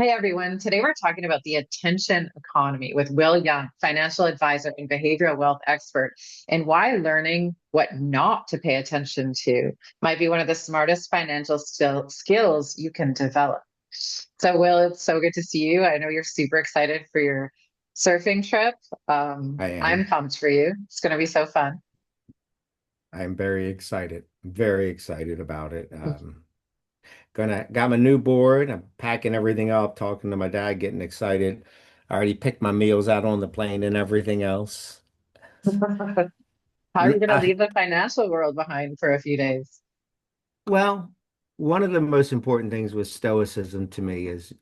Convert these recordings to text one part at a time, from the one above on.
Hey everyone, today we're talking about the attention economy with Will Young, financial advisor and behavioral wealth expert, and why learning what not to pay attention to might be one of the smartest financial skills you can develop. So, Will, it's so good to see you. I know you're super excited for your surfing trip. I I'm am. pumped for you. It's going to be so fun. I'm very excited about it. Gonna got my new board. I'm packing everything up, talking to my dad, getting excited. I already picked my meals out on the plane and everything else. How are you going to I, leave the financial world behind for a few days? well, one of the most important things with stoicism to me is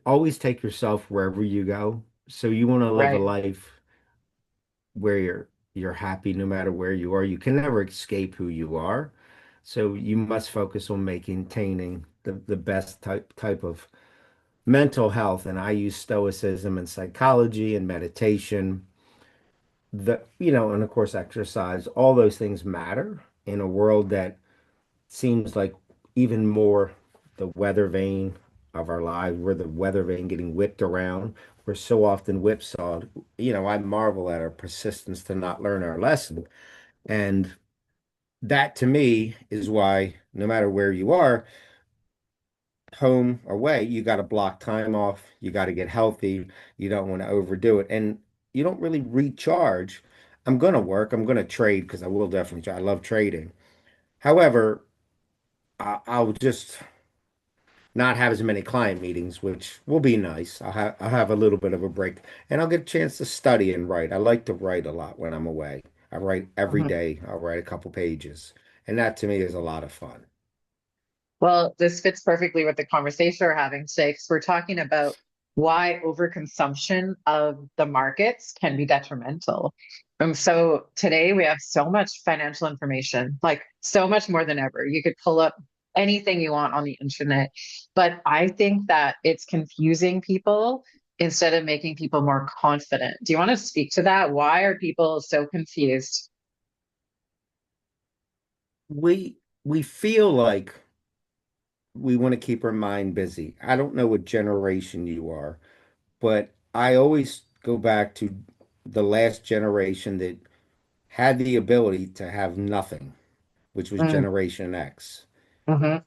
always take yourself wherever you go. So you want to live a Right. life where you're happy no matter where you are. You can never escape who you are. So you must focus on maintaining the best type of mental health. And I use stoicism and psychology and meditation. And of course exercise. All those things matter in a world that seems like even more the weather vane of our lives. We're the weather vane getting whipped around. We're so often whipsawed. I marvel at our persistence to not learn our lesson. And that to me is why no matter where you are, home or away, you got to block time off. You got to get healthy. You don't want to overdo it. And you don't really recharge. I'm going to work. I'm going to trade because I will definitely try. I love trading. However, I'll just not have as many client meetings, which will be nice. I'll have a little bit of a break and I'll get a chance to study and write. I like to write a lot when I'm away. I write every Mhm. day. I'll write a couple pages. And that to me is a lot of fun. Well, this fits perfectly with the conversation we're having today because we're talking about why overconsumption of the markets can be detrimental. So today we have so much financial information, like so much more than ever. You could pull up anything you want on the internet, but I think that it's confusing people instead of making people more confident. Do you want to speak to that? Why are people so confused? We feel like we want to keep our mind busy. I don't know what generation you are, but I always go back to the last generation that had the ability to have nothing, which was Mm, Generation X. mhm.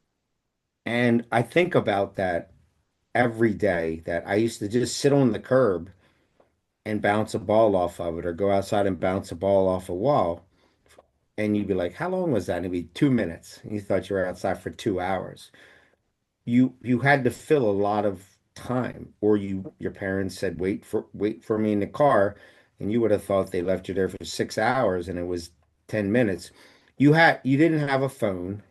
And I think about that every day that I used to just sit on the curb and bounce a ball off of it or go outside and bounce a ball off a wall. And you'd be like, how long was that? And it'd be 2 minutes. And you thought you were outside for 2 hours. You had to fill a lot of time, or your parents said, wait for me in the car, and you would have thought they left you there for 6 hours and it was 10 minutes. You didn't have a phone.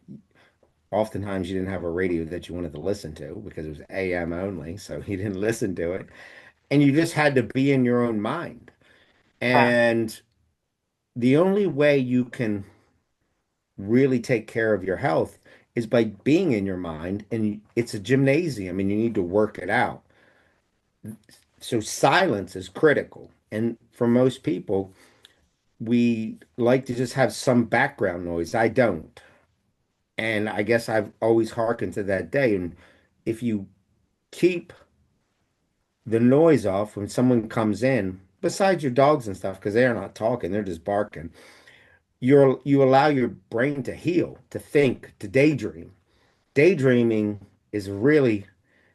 Oftentimes you didn't have a radio that you wanted to listen to because it was AM only, so you didn't listen to it. And you just had to be in your own mind. Yeah. And the only way you can really take care of your health is by being in your mind. And it's a gymnasium and you need to work it out. So silence is critical. And for most people, we like to just have some background noise. I don't. And I guess I've always hearkened to that day. And if you keep the noise off when someone comes in, besides your dogs and stuff, because they're not talking, they're just barking, you allow your brain to heal, to think, to daydream. Daydreaming is really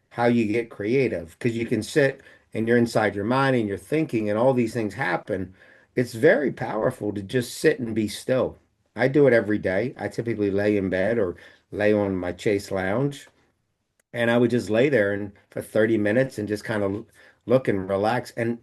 how you get creative because you can sit and you're inside your mind and you're thinking and all these things happen. It's very powerful to just sit and be still. I do it every day. I typically lay in bed or lay on my Chase lounge and I would just lay there and for 30 minutes and just kind of look and relax. And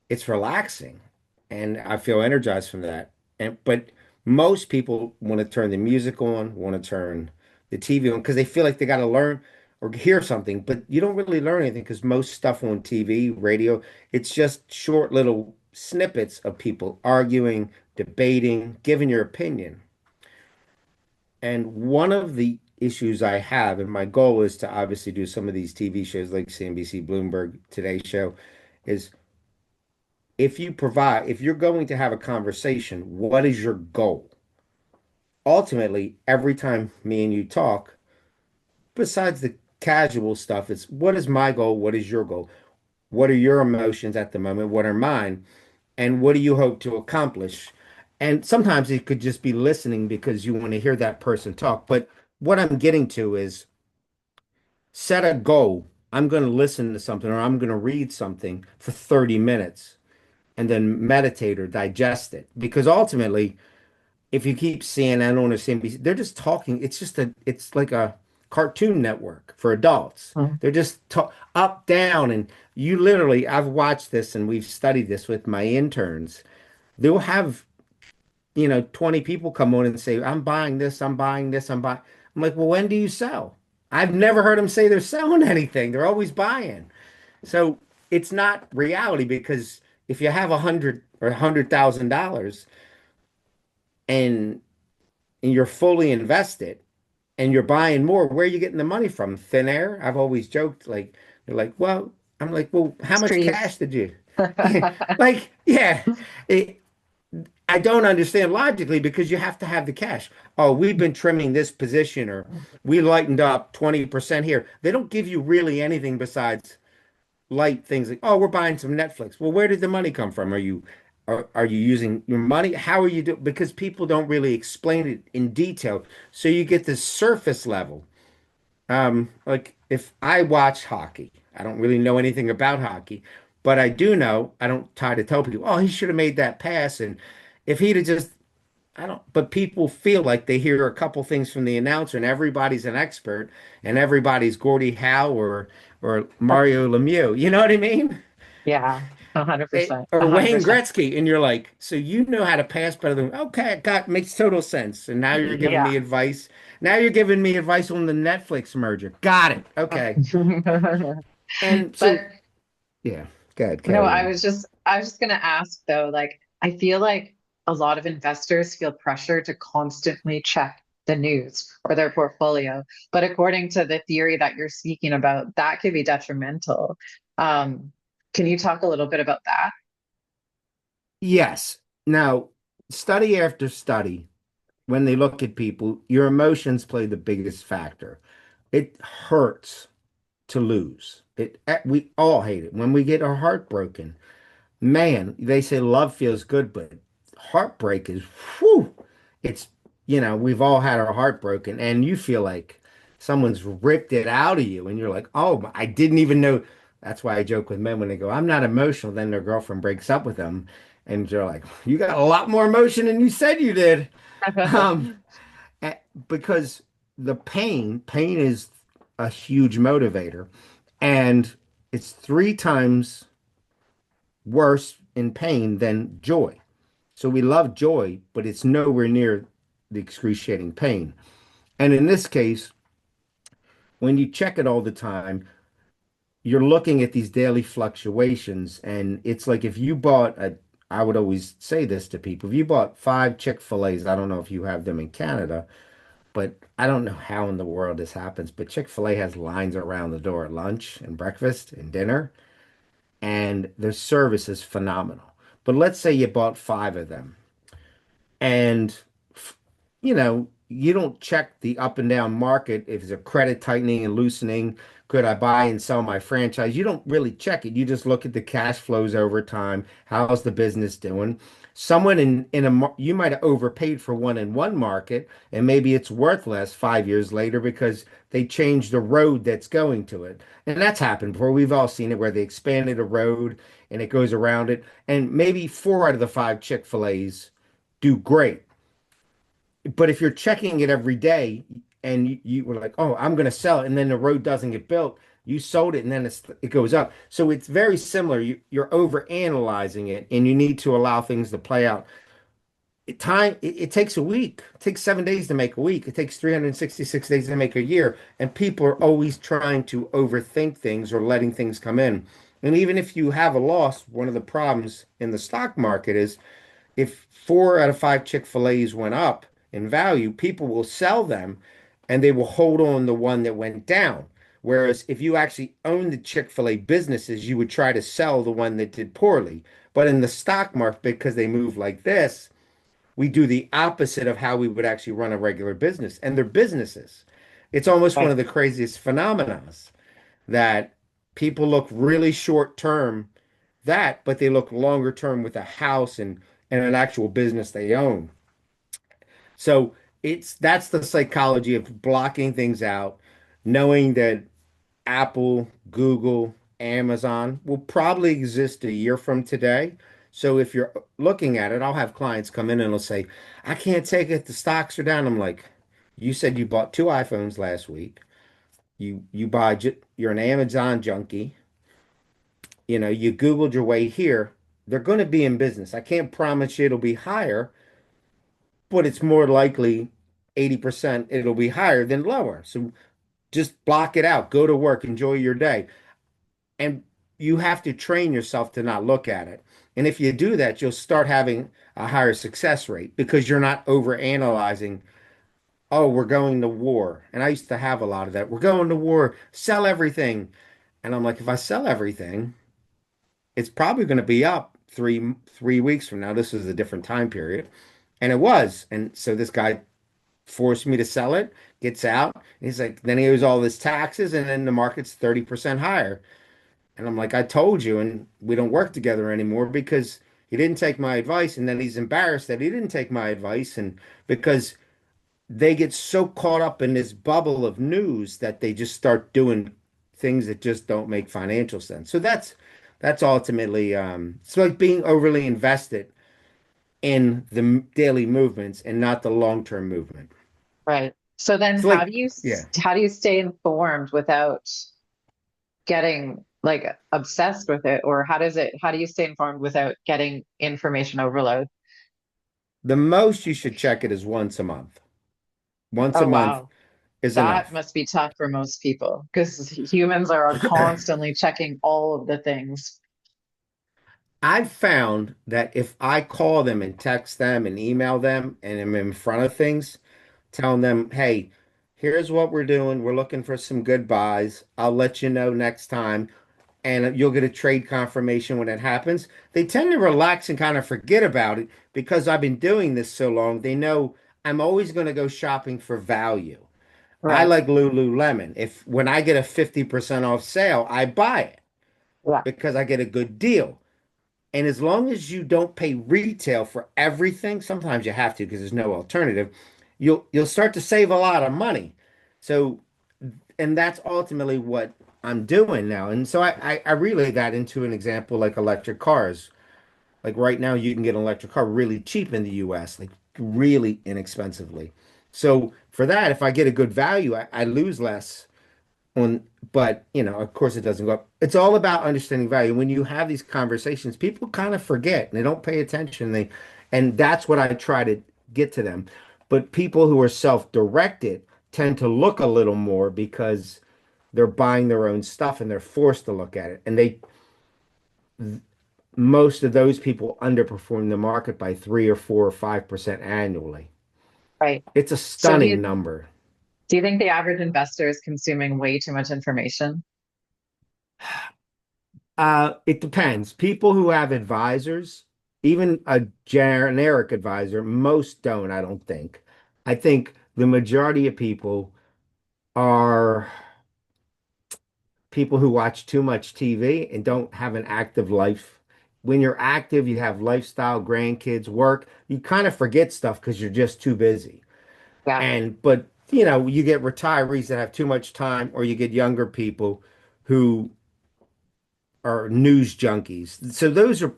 it's relaxing and I feel energized from that. And but most people want to turn the music on, want to turn the TV on because they feel like they got to learn or hear something, but you don't really learn anything because most stuff on TV, radio, it's just short little snippets of people arguing, debating, giving your opinion. And one of the issues I have, and my goal is to obviously do some of these TV shows like CNBC, Bloomberg, Today Show, is if you're going to have a conversation, what is your goal? Ultimately, every time me and you talk, besides the casual stuff. It's what is my goal? What is your goal? What are your emotions at the moment? What are mine? And what do you hope to accomplish? And sometimes it could just be listening because you want to hear that person talk. But what I'm getting to is set a goal. I'm going to listen to something or I'm going to read something for 30 minutes and then meditate or digest it. Because ultimately, if you keep CNN on or CNBC, they're just talking. It's like a Cartoon Network for adults. Mhm. They're just up, down, and you literally, I've watched this and we've studied this with my interns. They'll have, 20 people come on and say, I'm buying this, I'm buying this, I'm buying. I'm like, well, when do you sell? I've never heard them say they're selling anything. They're always buying. So it's not reality because if you have $100,000 and you're fully invested and you're buying more, where are you getting the money from? Thin air? I've always joked like they're like, well, I'm like, well, how much Streets. cash did you? Like, yeah. It, I don't understand logically because you have to have the cash. Oh, we've been trimming this position or we lightened up 20% here. They don't give you really anything besides light things like, oh, we're buying some Netflix. Well, where did the money come from? Are you using your money? How are you doing? Because people don't really explain it in detail. So you get this surface level. Like if I watch hockey, I don't really know anything about hockey, but I do know I don't try to tell people, oh, he should have made that pass. And if he'd have just, I don't, but people feel like they hear a couple things from the announcer and everybody's an expert and everybody's Gordie Howe or Mario Lemieux. You know what I mean? Yeah, 100%. Or Wayne 100%. Gretzky, and you're like, so you know how to pass better than okay, got makes total sense. And now you're giving Yeah. me advice. Now you're giving me advice on the Netflix merger. Got it. Okay. And But so yeah, go ahead, no, carry on. I was just gonna ask though, like I feel like a lot of investors feel pressure to constantly check the news or their portfolio. But according to the theory that you're speaking about, that could be detrimental. Um, can you talk a little bit about that? Yes. Now, study after study, when they look at people, your emotions play the biggest factor. It hurts to lose. We all hate it when we get our heart broken. Man, they say love feels good, but heartbreak is, whew, it's, we've all had our heart broken and you feel like someone's ripped it out of you and you're like, oh, I didn't even know. That's why I joke with men when they go, I'm not emotional. Then their girlfriend breaks up with them and you're like, you got a lot more emotion than you said you did. Um, because the pain is a huge motivator and it's three times worse in pain than joy. So we love joy, but it's nowhere near the excruciating pain. And in this case, when you check it all the time, you're looking at these daily fluctuations. And it's like if you bought I would always say this to people, if you bought five Chick-fil-A's, I don't know if you have them in Canada, but I don't know how in the world this happens, but Chick-fil-A has lines around the door at lunch and breakfast and dinner, and their service is phenomenal. But let's say you bought five of them. And you don't check the up and down market if it's a credit tightening and loosening. Could I buy and sell my franchise? You don't really check it. You just look at the cash flows over time. How's the business doing? Someone you might have overpaid for one in one market, and maybe it's worth less 5 years later because they changed the road that's going to it. And that's happened before. We've all seen it where they expanded a road and it goes around it. And maybe four out of the five Chick-fil-A's do great. But if you're checking it every day and you were like, oh, I'm going to sell it, and then the road doesn't get built, you sold it and then it goes up. So it's very similar. You're over analyzing it and you need to allow things to play out. It takes a week. It takes 7 days to make a week. It takes 366 days to make a year. And people are always trying to overthink things or letting things come in. And even if you have a loss, one of the problems in the stock market is if four out of five Chick-fil-A's went up in value, people will sell them and they will hold on the one that went down. Whereas if you actually own the Chick-fil-A businesses, you would try to sell the one that did poorly. But in the stock market, because they move like this, we do the opposite of how we would actually run a regular business. And they're businesses. It's almost one Right. of the craziest phenomena that people look really short term but they look longer term with a house and an actual business they own. So that's the psychology of blocking things out, knowing that Apple, Google, Amazon will probably exist a year from today. So if you're looking at it, I'll have clients come in and they'll say, I can't take it, the stocks are down. I'm like, you said you bought two iPhones last week. You're an Amazon junkie. You know, you Googled your way here. They're going to be in business. I can't promise you it'll be higher, but it's more likely 80% it'll be higher than lower. So just block it out. Go to work, enjoy your day. And you have to train yourself to not look at it. And if you do that, you'll start having a higher success rate because you're not over analyzing. Oh, we're going to war. And I used to have a lot of that. We're going to war, sell everything. And I'm like, if I sell everything, it's probably going to be up three weeks from now. This is a different time period. And it was. And so this guy forced me to sell it, gets out. He's like, then he owes all his taxes, and then the market's 30% higher. And I'm like, I told you, and we don't work together anymore because he didn't take my advice. And then he's embarrassed that he didn't take my advice. And because they get so caught up in this bubble of news that they just start doing things that just don't make financial sense. So that's ultimately it's like being overly invested in the daily movements and not the long-term movement. Right. So then It's like, yeah. how do you stay informed without getting like obsessed with it? Or how do you stay informed without getting information overload? The most you should check it is once a month. Once a Oh, month wow. is That enough. must be tough for most people because humans are constantly checking all of the things. I've found that if I call them and text them and email them and I'm in front of things, telling them, hey, here's what we're doing. We're looking for some good buys. I'll let you know next time. And you'll get a trade confirmation when it happens. They tend to relax and kind of forget about it because I've been doing this so long. They know I'm always going to go shopping for value. I Right. like Lululemon. If when I get a 50% off sale, I buy it Yeah. because I get a good deal. And as long as you don't pay retail for everything, sometimes you have to because there's no alternative, you'll start to save a lot of money. So, and that's ultimately what I'm doing now. And so I relay that into an example like electric cars. Like right now, you can get an electric car really cheap in the US, like really inexpensively. So for that, if I get a good value, I lose less on, but of course it doesn't go up. It's all about understanding value. When you have these conversations, people kind of forget and they don't pay attention. And that's what I try to get to them. But people who are self-directed tend to look a little more because they're buying their own stuff and they're forced to look at it. And most of those people underperform the market by 3 or 4 or 5% annually. Right. It's a So stunning number. do you think the average investor is consuming way too much information? It depends. People who have advisors, even a generic advisor, most don't, I don't think. I think the majority of people are people who watch too much TV and don't have an active life. When you're active, you have lifestyle, grandkids, work, you kind of forget stuff because you're just too busy. Yeah. But you get retirees that have too much time, or you get younger people who are news junkies. So those are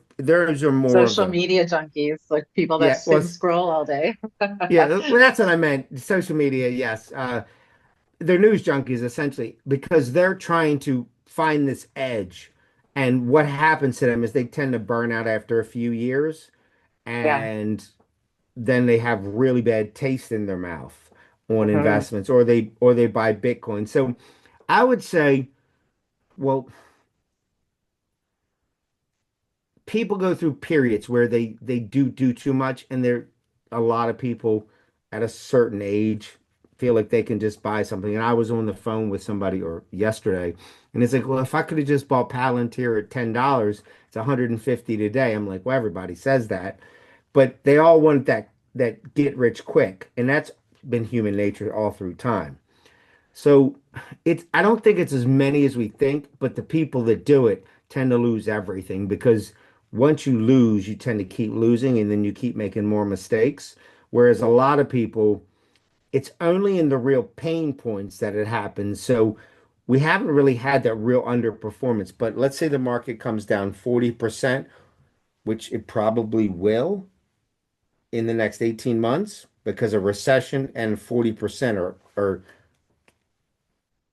more of Social the media junkies, like people that yeah, sit well, and scroll all day. well, that's what I meant. Social media, yes. They're news junkies essentially because they're trying to find this edge. And what happens to them is they tend to burn out after a few years, Yeah. and then they have really bad taste in their mouth on Mhm. investments, or they buy Bitcoin. So I would say, well, people go through periods where they do too much, and there a lot of people at a certain age feel like they can just buy something. And I was on the phone with somebody or yesterday, and it's like, well, if I could have just bought Palantir at $10, it's 150 today. I'm like, well, everybody says that, but they all want that get rich quick, and that's been human nature all through time. So I don't think it's as many as we think, but the people that do it tend to lose everything because once you lose, you tend to keep losing and then you keep making more mistakes. Whereas a lot of people, it's only in the real pain points that it happens. So we haven't really had that real underperformance. But let's say the market comes down 40%, which it probably will in the next 18 months because a recession and 40% are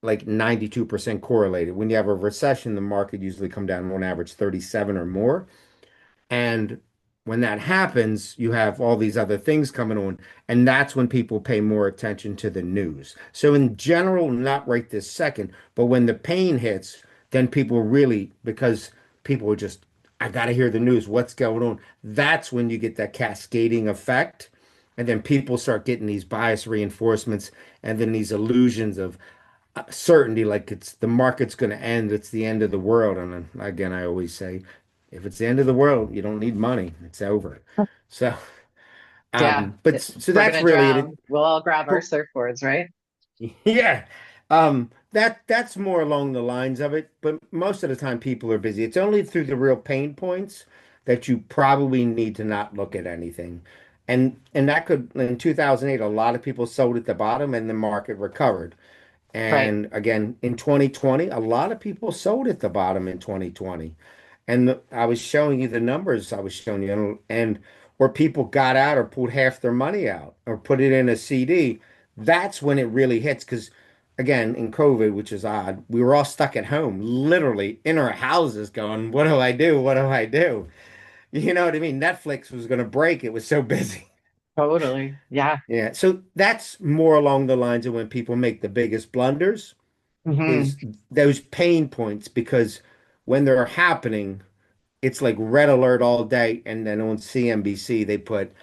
like 92% correlated. When you have a recession, the market usually come down on average 37 or more. And when that happens, you have all these other things coming on, and that's when people pay more attention to the news. So in general, not right this second, but when the pain hits, then people really, because people are just, I gotta hear the news, what's going on? That's when you get that cascading effect. And then people start getting these bias reinforcements and then these illusions of certainty, like it's the market's going to end, it's the end of the world. And then, again, I always say, if it's the end of the world, you don't need money, it's over. So, Yeah, so we're that's gonna really it. drown. We'll all grab our But surfboards, right? yeah, that's more along the lines of it. But most of the time, people are busy. It's only through the real pain points that you probably need to not look at anything. And that could, in 2008, a lot of people sold at the bottom and the market recovered. Right. And again, in 2020, a lot of people sold at the bottom in 2020. And I was showing you the numbers I was showing you, and where people got out or pulled half their money out or put it in a CD, that's when it really hits. Because again, in COVID, which is odd, we were all stuck at home, literally in our houses going, what do I do? What do I do? You know what I mean? Netflix was going to break. It was so busy. Totally. Yeah. Yeah. So that's more along the lines of when people make the biggest blunders is Hmm. those pain points because when they're happening, it's like red alert all day. And then on CNBC, they put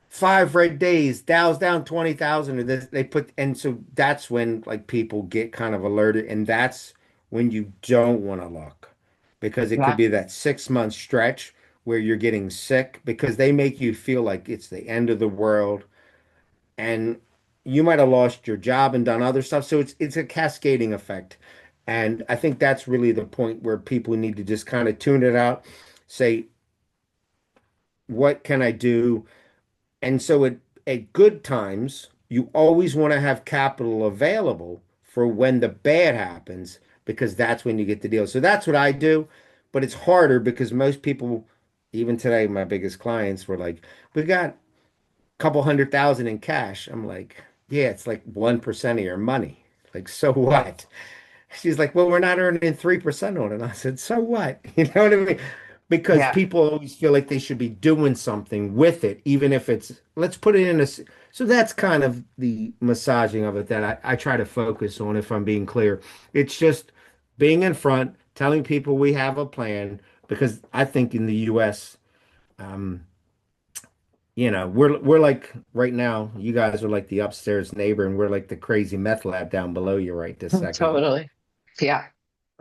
5 red days, Dow's down 20,000 or this, they put, and so that's when like people get kind of alerted. And that's when you don't want to look because it could Yeah. be that 6 month stretch where you're getting sick because they make you feel like it's the end of the world and you might have lost your job and done other stuff. So it's a cascading effect. And I think that's really the point where people need to just kind of tune it out, say, what can I do? And so at good times, you always want to have capital available for when the bad happens, because that's when you get the deal. So that's what I do. But it's harder because most people, even today, my biggest clients were like, we got couple 100,000 in cash. I'm like, yeah, it's like 1% of your money. Like, so what? She's like, well, we're not earning 3% on it. I said, so what? You know what I mean? Because Yeah. people always feel like they should be doing something with it, even if it's, let's put it in a, so that's kind of the massaging of it that I try to focus on, if I'm being clear. It's just being in front, telling people we have a plan, because I think in the US, um, we're like right now, you guys are like the upstairs neighbor, and we're like the crazy meth lab down below you right this second. Totally. Yeah.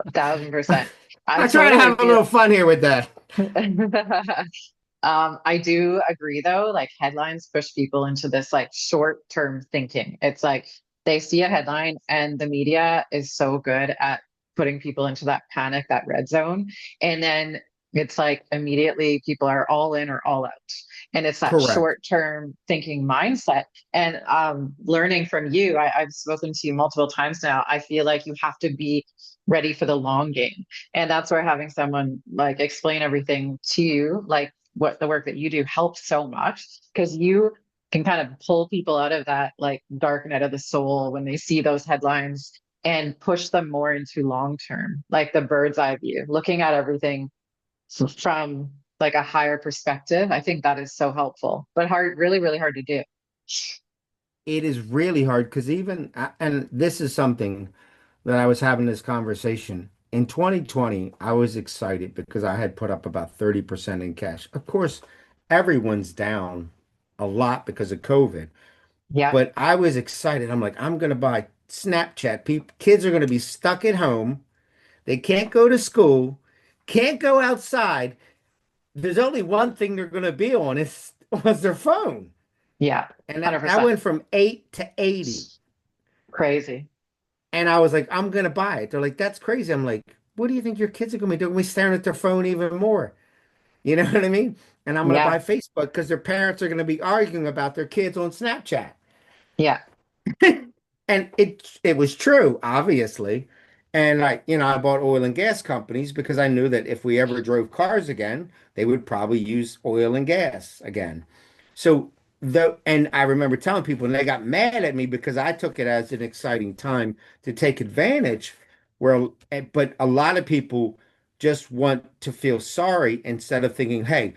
1,000%. I I try to totally have a feel. little fun here with that. I do agree though, like headlines push people into this like short-term thinking. It's like they see a headline and the media is so good at putting people into that panic, that red zone. And then it's like immediately people are all in or all out. And it's that Correct. short-term thinking mindset. And learning from you, I've spoken to you multiple times now. I feel like you have to be ready for the long game. And that's where having someone like explain everything to you, like what the work that you do helps so much because you can kind of pull people out of that like dark night of the soul when they see those headlines and push them more into long term, like the bird's eye view, looking at everything from like a higher perspective. I think that is so helpful, but hard, really, really hard to do. It is really hard because even, and this is something that I was having this conversation. In 2020, I was excited because I had put up about 30% in cash. Of course, everyone's down a lot because of COVID. Yeah. But I was excited. I'm like, I'm gonna buy Snapchat. People, kids are gonna be stuck at home. They can't go to school, can't go outside. There's only one thing they're gonna be on is was their phone. Yeah. And that 100%. went from 8 to 80. Crazy. And I was like, I'm gonna buy it. They're like, that's crazy. I'm like, what do you think your kids are gonna be doing? We staring at their phone even more. You know what I mean? And I'm gonna Yeah. buy Facebook because their parents are gonna be arguing about their kids on Snapchat. Yeah. And it was true, obviously. And I bought oil and gas companies because I knew that if we ever drove cars again, they would probably use oil and gas again. So and I remember telling people, and they got mad at me because I took it as an exciting time to take advantage. But a lot of people just want to feel sorry instead of thinking, hey,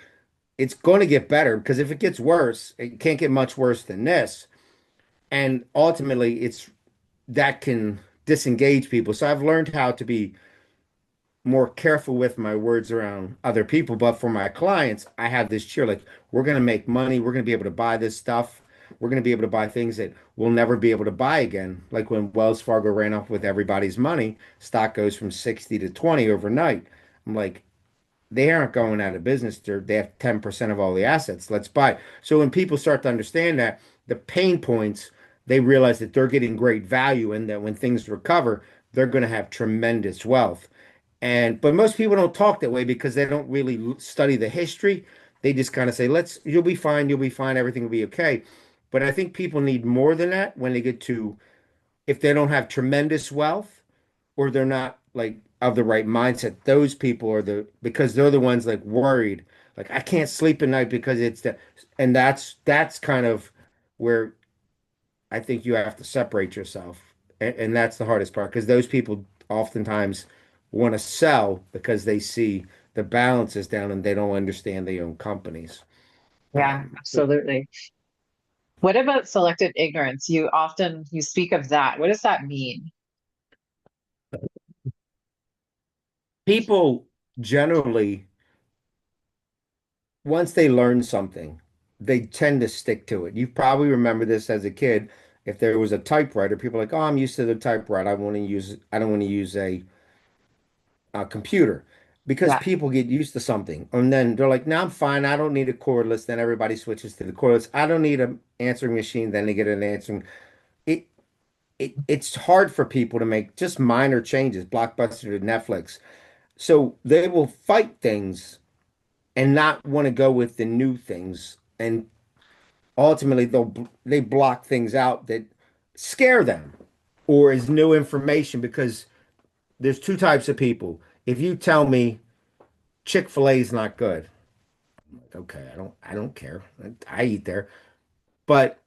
it's going to get better because if it gets worse, it can't get much worse than this. And ultimately, it's that can disengage people. So I've learned how to be more careful with my words around other people. But for my clients, I have this cheer like, we're going to make money. We're going to be able to buy this stuff. We're going to be able to buy things that we'll never be able to buy again. Like when Wells Fargo ran off with everybody's money, stock goes from 60 to 20 overnight. I'm like, they aren't going out of business. They have 10% of all the assets. Let's buy. So when people start to understand that the pain points, they realize that they're getting great value and that when things recover, they're going to have tremendous wealth. But most people don't talk that way because they don't really study the history. They just kind of say, you'll be fine, everything will be okay. But I think people need more than that when they get to, if they don't have tremendous wealth, or they're not like of the right mindset. Those people are because they're the ones like worried. Like I can't sleep at night because it's that, and that's kind of where I think you have to separate yourself, and that's the hardest part because those people oftentimes want to sell because they see the balance is down and they don't understand they own companies. Yeah, So absolutely. What about selective ignorance? You speak of that. What does that mean? people generally once they learn something, they tend to stick to it. You probably remember this as a kid. If there was a typewriter, people are like, "Oh, I'm used to the typewriter. I don't want to use a computer." Because Yeah, people get used to something. And then they're like, "No, I'm fine. I don't need a cordless." Then everybody switches to the cordless. I don't need an answering machine. Then they get an answering. It, it's hard for people to make just minor changes, Blockbuster to Netflix. So they will fight things and not want to go with the new things. And ultimately they block things out that scare them or is new information because there's two types of people. If you tell me Chick-fil-A is not good, I'm like, okay, I don't care. I eat there. But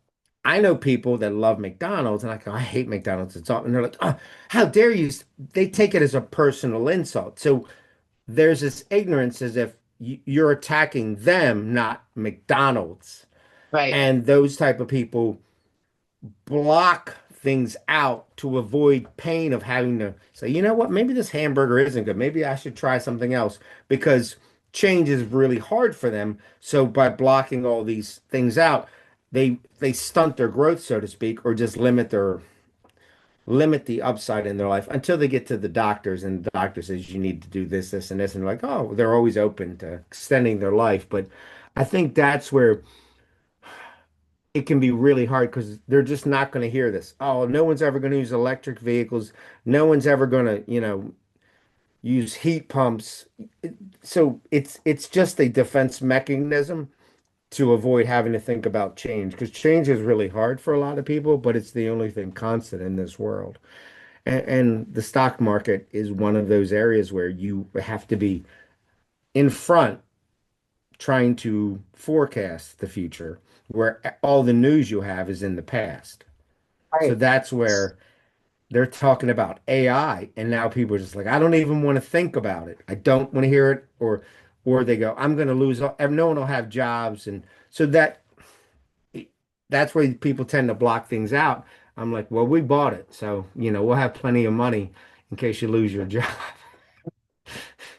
I know people that love McDonald's and I go, I hate McDonald's. It's all, and they're like, oh, how dare you? They take it as a personal insult. So there's this ignorance as if you're attacking them, not McDonald's. right. And those type of people block things out to avoid pain of having to say, you know what, maybe this hamburger isn't good. Maybe I should try something else because change is really hard for them. So by blocking all these things out, they stunt their growth, so to speak, or just limit the upside in their life until they get to the doctors and the doctor says you need to do this, this, and this. And they're like, oh, they're always open to extending their life. But I think that's where it can be really hard because they're just not going to hear this. Oh, no one's ever going to use electric vehicles. No one's ever going to, use heat pumps. So it's just a defense mechanism to avoid having to think about change because change is really hard for a lot of people, but it's the only thing constant in this world. And the stock market is one of those areas where you have to be in front trying to forecast the future, where all the news you have is in the past. So Right. that's where they're talking about AI, and now people are just like, I don't even want to think about it. I don't want to hear it, or they go, I'm going to lose all, no one will have jobs, and so that's where people tend to block things out. I'm like, well, we bought it, so we'll have plenty of money in case you lose your job.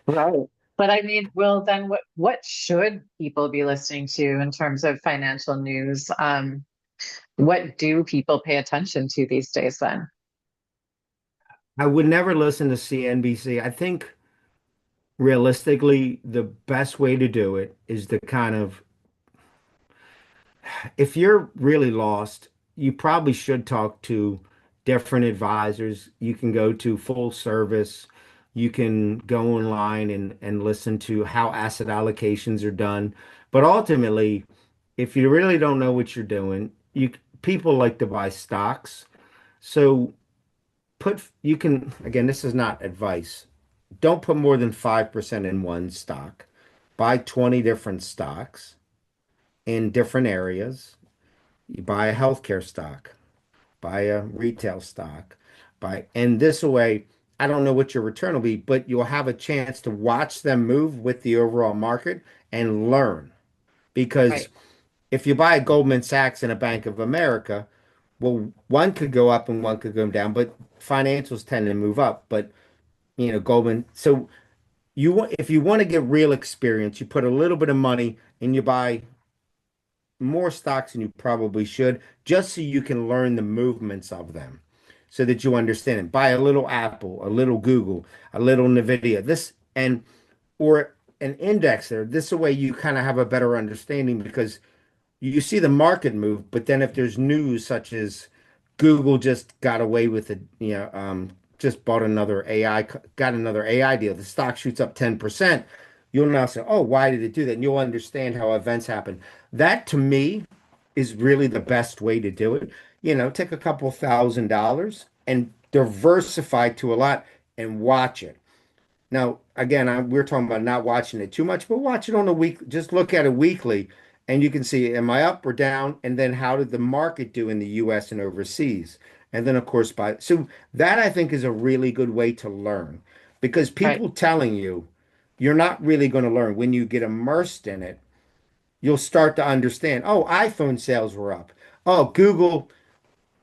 Right. But I mean, well, then what should people be listening to in terms of financial news? What do people pay attention to these days then? I would never listen to CNBC. I think realistically, the best way to do it is to kind of if you're really lost, you probably should talk to different advisors. You can go to full service. You can go online and listen to how asset allocations are done. But ultimately, if you really don't know what you're doing, people like to buy stocks. So you can, again, this is not advice. Don't put more than 5% in one stock. Buy 20 different stocks in different areas. You buy a healthcare stock, buy a retail stock, and this way, I don't know what your return will be, but you'll have a chance to watch them move with the overall market and learn. Because Right. if you buy a Goldman Sachs and a Bank of America, well, one could go up and one could go down, but financials tend to move up. But Goldman. So if you want to get real experience, you put a little bit of money and you buy more stocks than you probably should, just so you can learn the movements of them, so that you understand it. Buy a little Apple, a little Google, a little Nvidia, this and or an index there. This way you kind of have a better understanding because you see the market move, but then if there's news such as Google just got away with it, just bought another AI, got another AI deal, the stock shoots up 10%, you'll now say, oh, why did it do that? And you'll understand how events happen. That to me is really the best way to do it. Take a couple $1,000 and diversify to a lot and watch it. Now, again, we're talking about not watching it too much, but watch it on a week. Just look at it weekly, and you can see, am I up or down? And then how did the market do in the U.S. and overseas? And then, of course, so that I think is a really good way to learn because Right. people telling you you're not really going to learn. When you get immersed in it, you'll start to understand. Oh, iPhone sales were up. Oh, Google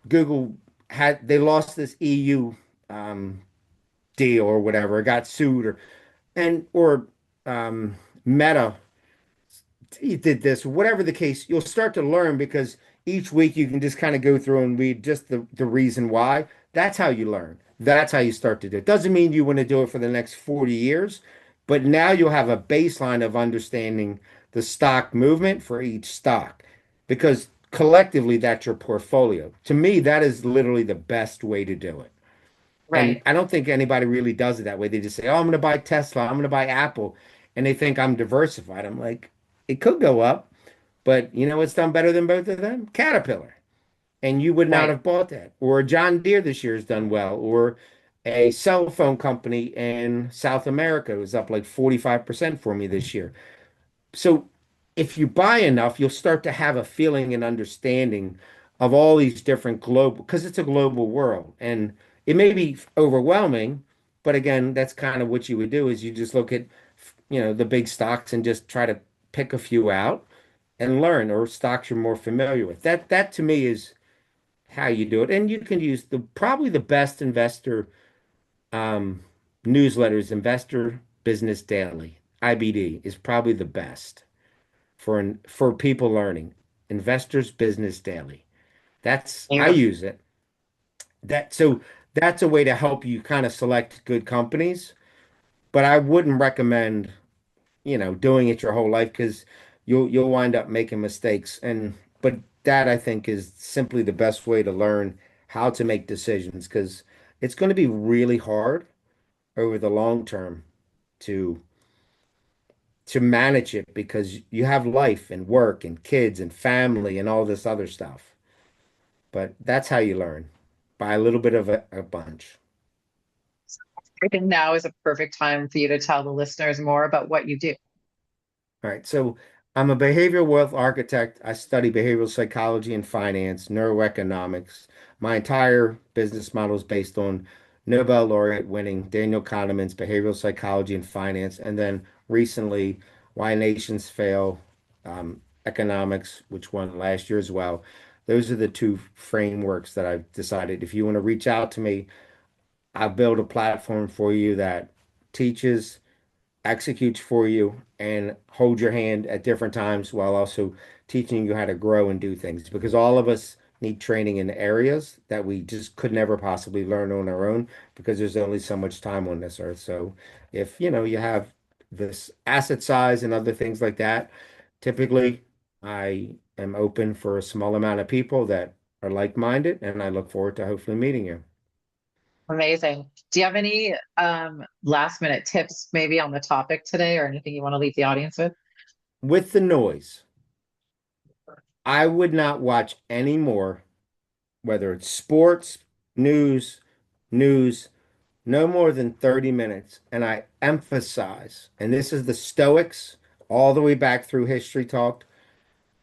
they lost this EU deal or whatever, got sued or um, Meta did this, whatever the case, you'll start to learn because each week you can just kind of go through and read just the reason why. That's how you learn. That's how you start to do it. Doesn't mean you want to do it for the next 40 years, but now you'll have a baseline of understanding the stock movement for each stock because collectively that's your portfolio. To me, that is literally the best way to do it. And Right. I don't think anybody really does it that way. They just say, "Oh, I'm going to buy Tesla. I'm going to buy Apple," and they think I'm diversified. I'm like, it could go up, but you know what's done better than both of them? Caterpillar. And you would not Right. have bought that. Or John Deere this year has done well. Or a cell phone company in South America was up like 45% for me this year. So if you buy enough, you'll start to have a feeling and understanding of all these different global, because it's a global world. And it may be overwhelming, but again, that's kind of what you would do is you just look at, the big stocks and just try to pick a few out and learn, or stocks you're more familiar with. That to me is how you do it. And you can use probably the best investor um, newsletters, Investor Business Daily, IBD is probably the best for people learning. Investors Business Daily. I Yeah. use it. That's a way to help you kind of select good companies, but I wouldn't recommend, doing it your whole life because you'll wind up making mistakes. But that I think is simply the best way to learn how to make decisions because it's going to be really hard over the long term to manage it because you have life and work and kids and family and all this other stuff. But that's how you learn by a little bit of a bunch. I think now is a perfect time for you to tell the listeners more about what you do. All right. So I'm a behavioral wealth architect. I study behavioral psychology and finance, neuroeconomics. My entire business model is based on Nobel laureate winning Daniel Kahneman's behavioral psychology and finance. And then recently, Why Nations Fail, economics, which won last year as well. Those are the two frameworks that I've decided. If you want to reach out to me, I'll build a platform for you that teaches, executes for you and hold your hand at different times while also teaching you how to grow and do things because all of us need training in areas that we just could never possibly learn on our own because there's only so much time on this earth. So if you have this asset size and other things like that, typically I am open for a small amount of people that are like-minded, and I look forward to hopefully meeting you. Amazing. Do you have any last minute tips maybe on the topic today or anything you want to leave the audience with? With the noise, I would not watch any more, whether it's sports, news, news, no more than 30 minutes. And I emphasize, and this is the Stoics all the way back through history talked,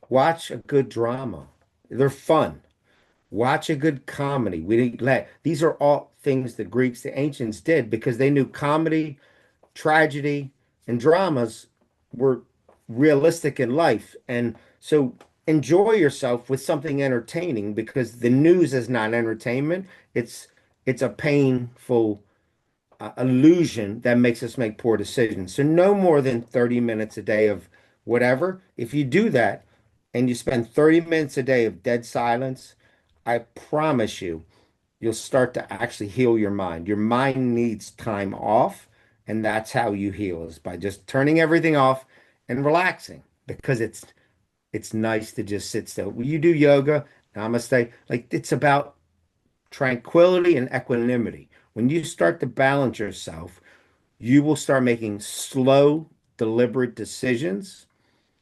watch a good drama. They're fun. Watch a good comedy. We didn't let these are all things the Greeks, the ancients did because they knew comedy, tragedy, and dramas were realistic in life. And so enjoy yourself with something entertaining because the news is not entertainment. It's a painful illusion that makes us make poor decisions. So no more than 30 minutes a day of whatever. If you do that and you spend 30 minutes a day of dead silence, I promise you, you'll start to actually heal your mind. Your mind needs time off, and that's how you heal is by just turning everything off and relaxing because it's nice to just sit still. When you do yoga, namaste, like it's about tranquility and equanimity. When you start to balance yourself, you will start making slow, deliberate decisions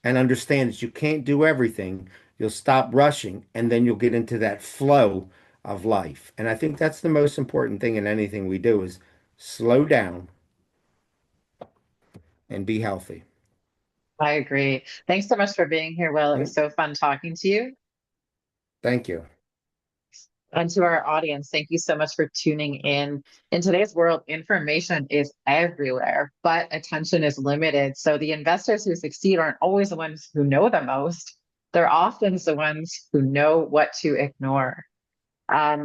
and understand that you can't do everything. You'll stop rushing and then you'll get into that flow of life. And I think that's the most important thing in anything we do is slow down and be healthy. I agree. Thanks so much for being here, Will. It was Mm, so fun talking to you. thank you. And to our audience, thank you so much for tuning in. In today's world, information is everywhere, but attention is limited. So the investors who succeed aren't always the ones who know the most. They're often the ones who know what to ignore.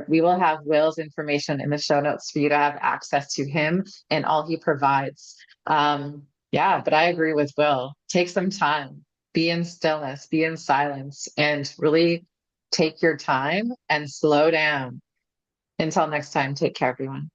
We will have Will's information in the show notes for you to have access to him and all he provides. Yeah, but I agree with Will. Take some time, be in stillness, be in silence, and really take your time and slow down. Until next time, take care, everyone.